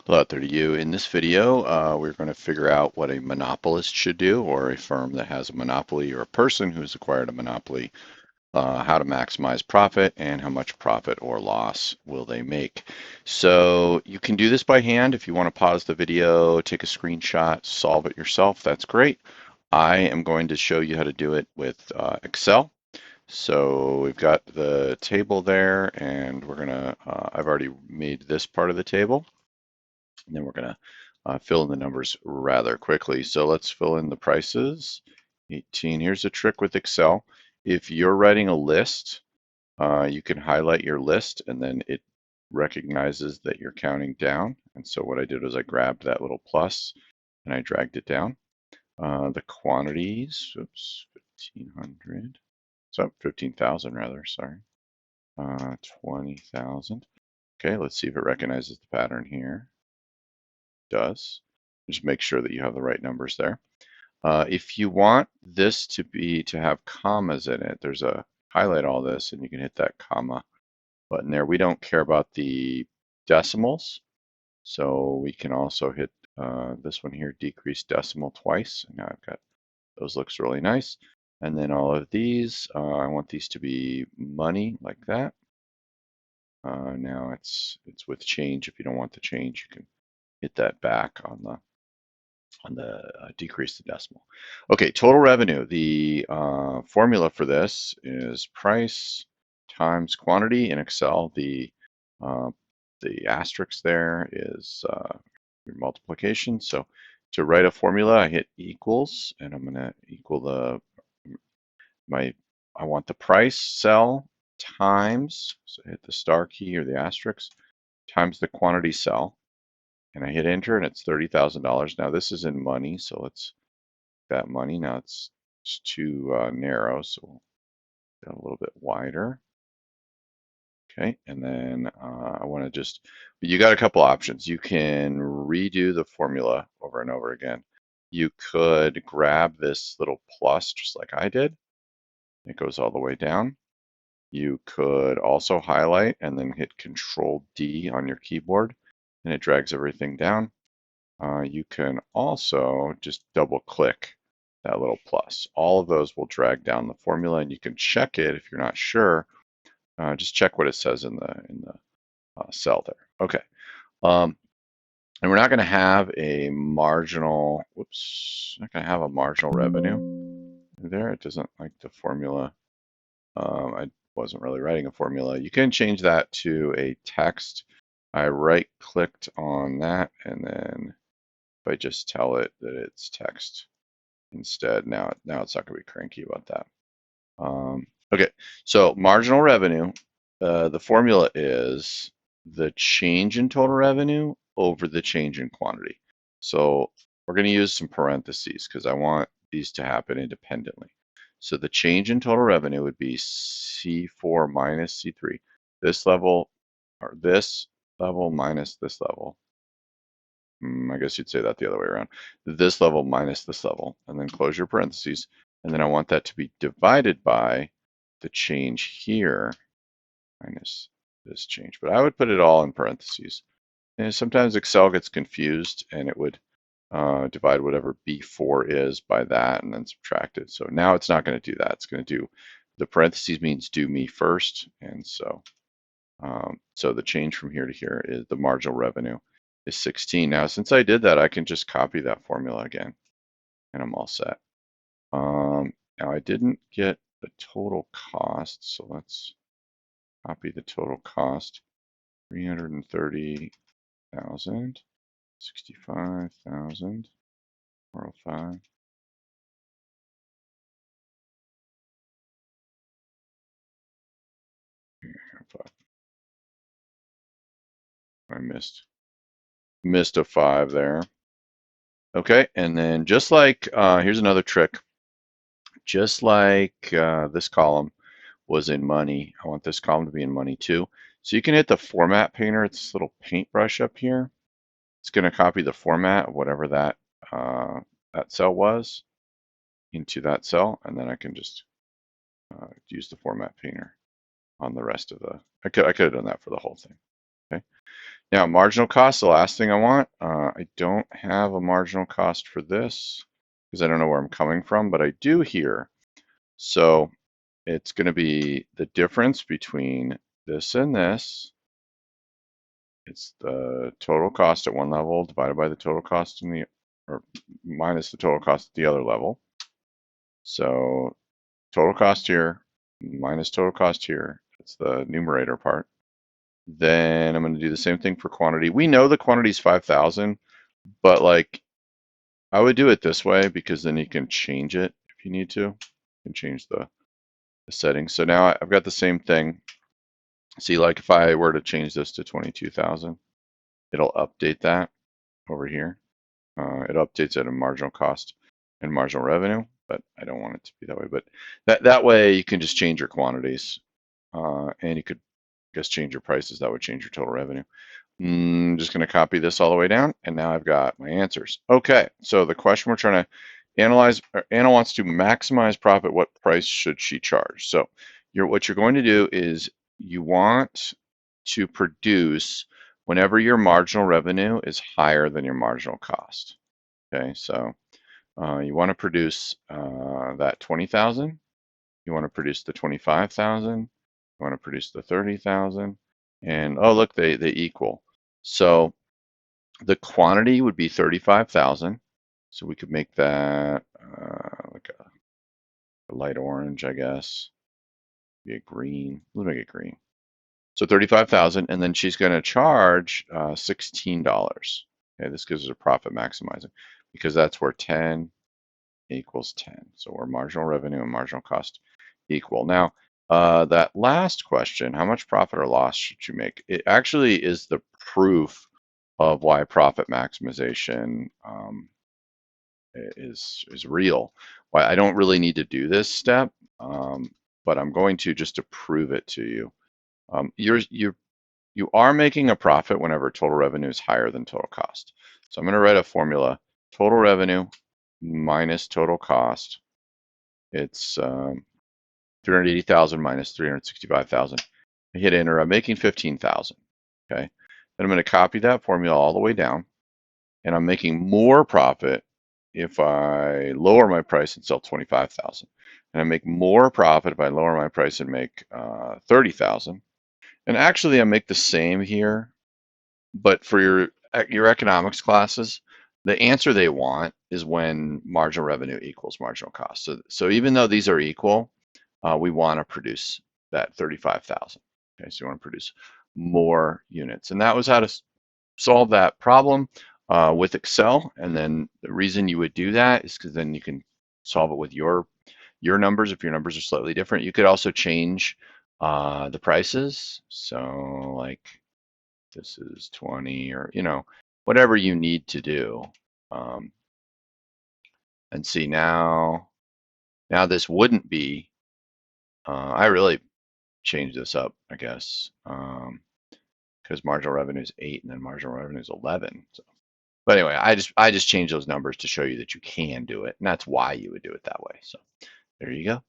Hello out there to you. In this video, we're going to figure out what a monopolist should do, or a firm that has a monopoly, or a person who's acquired a monopoly, how to maximize profit and how much profit or loss will they make. So you can do this by hand. If you want to pause the video, take a screenshot, solve it yourself, that's great. I am going to show you how to do it with Excel. So we've got the table there, and we're going to, I've already made this part of the table. And then we're going to fill in the numbers rather quickly. So let's fill in the prices. 18. Here's a trick with Excel. If you're writing a list, you can highlight your list and then it recognizes that you're counting down. And so what I did was I grabbed that little plus and I dragged it down. The quantities, oops, 1500. So 15,000 rather, sorry. 20,000. Okay, let's see if it recognizes the pattern here. Does. Just make sure that you have the right numbers there. If you want this to have commas in it, there's a highlight all this and you can hit that comma button there. We don't care about the decimals, so we can also hit this one here, decrease decimal twice. And now I've got those, looks really nice. And then all of these, I want these to be money like that. Now it's with change. If you don't want the change, you can hit that back on the decrease the decimal. Okay, total revenue. The formula for this is price times quantity. In Excel, the asterisk there is your multiplication. So to write a formula, I hit equals, and I'm going to equal I want the price cell times, so I hit the star key or the asterisk, times the quantity cell. And I hit enter and it's $30,000. Now this is in money, so let's that money. Now it's too narrow, so we'll get a little bit wider. Okay, and then I want to just, you got a couple options. You can redo the formula over and over again. You could grab this little plus just like I did. It goes all the way down. You could also highlight and then hit Control D on your keyboard and it drags everything down. You can also just double click that little plus. All of those will drag down the formula and you can check it if you're not sure. Just check what it says in the cell there. Okay. And we're not going to have a marginal, not going to have a marginal revenue there. It doesn't like the formula. I wasn't really writing a formula. You can change that to a text. I right clicked on that and then if I just tell it that it's text instead, now it's not going to be cranky about that. Okay, so marginal revenue, the formula is the change in total revenue over the change in quantity. So we're going to use some parentheses because I want these to happen independently. So the change in total revenue would be C4 minus C3. This level, or this level minus this level. I guess you'd say that the other way around. This level minus this level, and then close your parentheses. And then I want that to be divided by the change here minus this change. But I would put it all in parentheses. And sometimes Excel gets confused and it would divide whatever B4 is by that and then subtract it. So now it's not going to do that. It's going to do, the parentheses means do me first. And so, so the change from here to here is the marginal revenue is 16. Now, since I did that, I can just copy that formula again and I'm all set. Now I didn't get the total cost, so let's copy the total cost. 330,000, 65,000, 405. I missed a 5 there. Okay, and then just like, here's another trick. Just like this column was in money, I want this column to be in money too. So you can hit the format painter, it's this little paintbrush up here. It's going to copy the format of whatever that cell was into that cell, and then I can just use the format painter on the rest of the, I could have done that for the whole thing. Okay. Now, marginal cost, the last thing I want. I don't have a marginal cost for this because I don't know where I'm coming from, but I do here. So it's going to be the difference between this and this. It's the total cost at one level divided by the total cost in the, or minus the total cost at the other level. So total cost here minus total cost here. That's the numerator part. Then I'm going to do the same thing for quantity. We know the quantity is 5,000, but like I would do it this way because then you can change it if you need to. You can change the settings. So now I've got the same thing. See, like if I were to change this to 22,000, it'll update that over here. It updates at a marginal cost and marginal revenue, but I don't want it to be that way. But that way you can just change your quantities, and you could just change your prices. That would change your total revenue. I'm just going to copy this all the way down, and now I've got my answers. Okay, so the question we're trying to analyze, Anna wants to maximize profit. What price should she charge? So what you're going to do is you want to produce whenever your marginal revenue is higher than your marginal cost. Okay, so you want to produce that 20,000. You want to produce the 25,000. You want to produce the 30,000. And oh, look, they equal. So the quantity would be 35,000. So we could make that like a light orange, I guess. Be a green. We'll make it green. So 35,000, and then she's going to charge $16. Okay, this gives us a profit maximizing because that's where 10 equals 10. So where marginal revenue and marginal cost equal. Now, that last question, how much profit or loss should you make? It actually is the proof of why profit maximization is real. Why I don't really need to do this step, but I'm going to just to prove it to you. You are making a profit whenever total revenue is higher than total cost. So I'm going to write a formula: total revenue minus total cost. It's 380,000 minus 365,000. I hit enter. I'm making 15,000. Okay. Then I'm going to copy that formula all the way down, and I'm making more profit if I lower my price and sell 25,000. And I make more profit if I lower my price and make 30,000. And actually, I make the same here, but for your economics classes, the answer they want is when marginal revenue equals marginal cost. So even though these are equal, we want to produce that 35,000. Okay, so you want to produce more units, and that was how to solve that problem with Excel. And then the reason you would do that is because then you can solve it with your numbers. If your numbers are slightly different, you could also change the prices. So like this is 20, or whatever you need to do. And see, now this wouldn't be. I really changed this up, I guess, because marginal revenue is 8 and then marginal revenue is 11. So, but anyway, I just changed those numbers to show you that you can do it, and that's why you would do it that way. So there you go.